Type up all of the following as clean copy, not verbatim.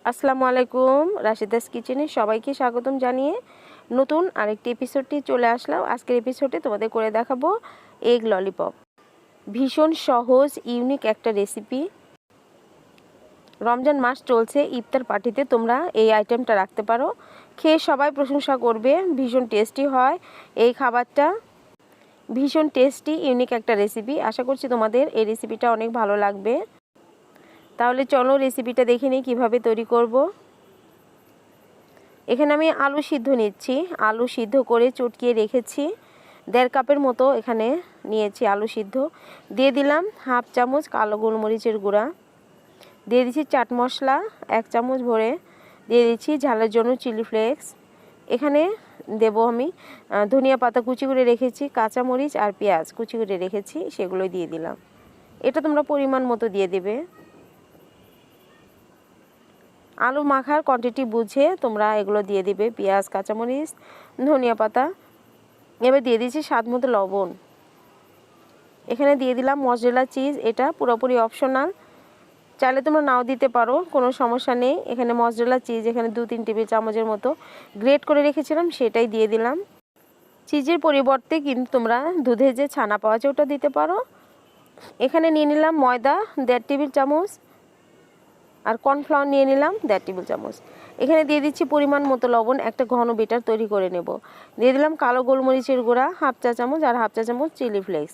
আসসালামু আলাইকুম, রাশিদাস কিচেনে সবাইকে স্বাগতম জানিয়ে নতুন আরেকটি এপিসোডটি চলে আসলাম। আজকের এপিসোডে তোমাদের করে দেখাবো এগ ললিপপ। ভীষণ সহজ ইউনিক একটা রেসিপি। রমজান মাস চলছে, ইফতার পার্টিতে তোমরা এই আইটেমটা রাখতে পারো, খেয়ে সবাই প্রশংসা করবে। ভীষণ টেস্টি হয় এই খাবারটা, ভীষণ টেস্টি ইউনিক একটা রেসিপি। আশা করছি তোমাদের এই রেসিপিটা অনেক ভালো লাগবে। তাহলে চলো রেসিপিটা দেখে নিই কীভাবে তৈরি করব। এখানে আমি আলু সিদ্ধ নিচ্ছি, আলু সিদ্ধ করে চটকিয়ে রেখেছি। 1.5 কাপের মতো এখানে নিয়েছি আলু সিদ্ধ। দিয়ে দিলাম হাফ চামচ কালো গোলমরিচের গুঁড়া, দিয়ে দিচ্ছি চাট মশলা 1 চামচ ভরে, দিয়ে দিচ্ছি ঝালের জন্য চিলি ফ্লেক্স। এখানে দেব আমি ধনিয়া পাতা কুচি করে রেখেছি, কাঁচামরিচ আর পেঁয়াজ কুচি করে রেখেছি, সেগুলোই দিয়ে দিলাম। এটা তোমরা পরিমাণ মতো দিয়ে দেবে। আলু মাখার কোয়ান্টিটি বুঝে তোমরা এগুলো দিয়ে দিবে, পেঁয়াজ, কাঁচামরিচ, ধনিয়া পাতা। এবার দিয়ে দিচ্ছি স্বাদ মতো লবণ। এখানে দিয়ে দিলাম মজরেলা চিজ, এটা পুরোপুরি অপশনাল, চাইলে তোমরা নাও দিতে পারো, কোনো সমস্যা নেই। এখানে মজরেলা চিজ এখানে 2-3 টেবিল চামচের মতো গ্রেট করে রেখেছিলাম, সেটাই দিয়ে দিলাম। চিজের পরিবর্তে কিন্তু তোমরা দুধের যে ছানা পাওয়া যায় ওটা দিতে পারো। এখানে নিয়ে নিলাম ময়দা 1.5 টেবিল চামচ, আর কর্নফ্লাওয়ার নিয়ে নিলাম 1.5 টেবিল চামচ। এখানে দিয়ে দিচ্ছি পরিমাণ মতো লবণ, একটা ঘন বেটার তৈরি করে নেব। দিয়ে দিলাম কালো গোলমরিচের গুঁড়া হাফ চা চামচ আর হাফ চা চামচ চিলি ফ্লেক্স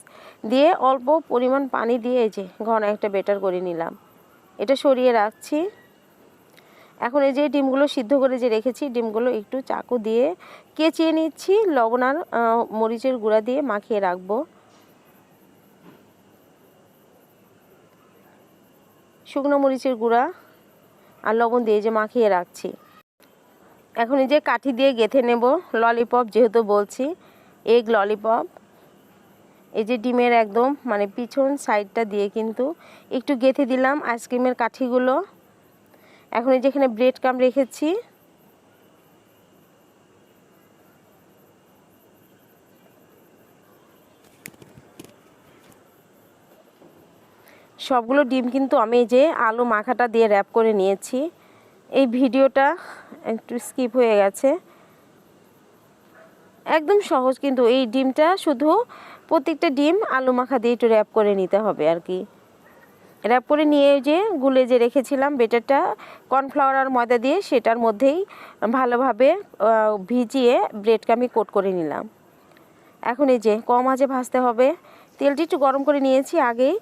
দিয়ে অল্প পরিমাণ পানি দিয়ে এই যে ঘন একটা বেটার করে নিলাম। এটা সরিয়ে রাখছি। এখন এই যে ডিমগুলো সিদ্ধ করে যে রেখেছি, ডিমগুলো একটু চাকু দিয়ে কেচিয়ে নিচ্ছি, লবণ আর মরিচের গুঁড়া দিয়ে মাখিয়ে রাখবো। শুকনো মরিচের গুঁড়া আর লবণ দিয়ে যে মাখিয়ে রাখছি। এখন এই যে কাঠি দিয়ে গেঁথে নেব ললিপপ, যেহেতু বলছি এগ ললিপপ। এই যে ডিমের একদম মানে পিছন সাইডটা দিয়ে কিন্তু একটু গেঁথে দিলাম আইসক্রিমের কাঠিগুলো। এখন এই যেখানে ব্রেড ক্রাম্ব রেখেছি, সবগুলো ডিম কিন্তু আমি এই যে আলু মাখাটা দিয়ে র্যাপ করে নিয়েছি। এই ভিডিওটা একটু স্কিপ হয়ে গেছে, একদম সহজ কিন্তু এই ডিমটা, শুধু প্রত্যেকটা ডিম আলু মাখা দিয়ে একটু র্যাপ করে নিতে হবে আর কি। র্যাপ করে নিয়ে যে গুলে যে রেখেছিলাম বেটারটা কর্নফ্লাওয়ার আর ময়দা দিয়ে, সেটার মধ্যেই ভালোভাবে ভিজিয়ে ব্রেডকে আমি কোট করে নিলাম। এখন এই যে কম আঁচে ভাজতে হবে। তেলটি একটু গরম করে নিয়েছি আগেই,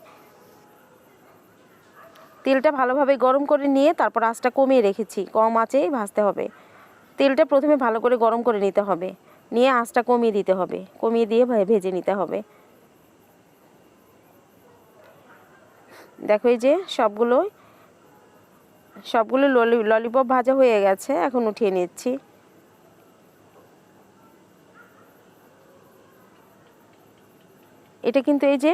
তেলটা ভালোভাবে গরম করে নিয়ে তারপর আঁচটা কমিয়ে রেখেছি, কম আঁচেই ভাজতে হবে। তেলটা প্রথমে ভালো করে গরম করে নিতে হবে, নিয়ে আঁচটা কমিয়ে দিতে হবে, কমিয়ে দিয়ে ভেজে নিতে হবে। দেখো এই যে সবগুলো ললিপপ ভাজা হয়ে গেছে, এখন উঠিয়ে নিচ্ছি। এটা কিন্তু এই যে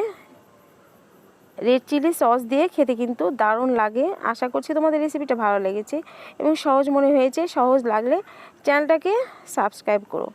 রেড চিলি সস দিয়ে খেতে কিন্তু দারুণ লাগে। আশা করছি তোমাদের রেসিপিটা ভালো লেগেছে এবং সহজ মনে হয়েছে। সহজ লাগলে চ্যানেলটাকে সাবস্ক্রাইব করো।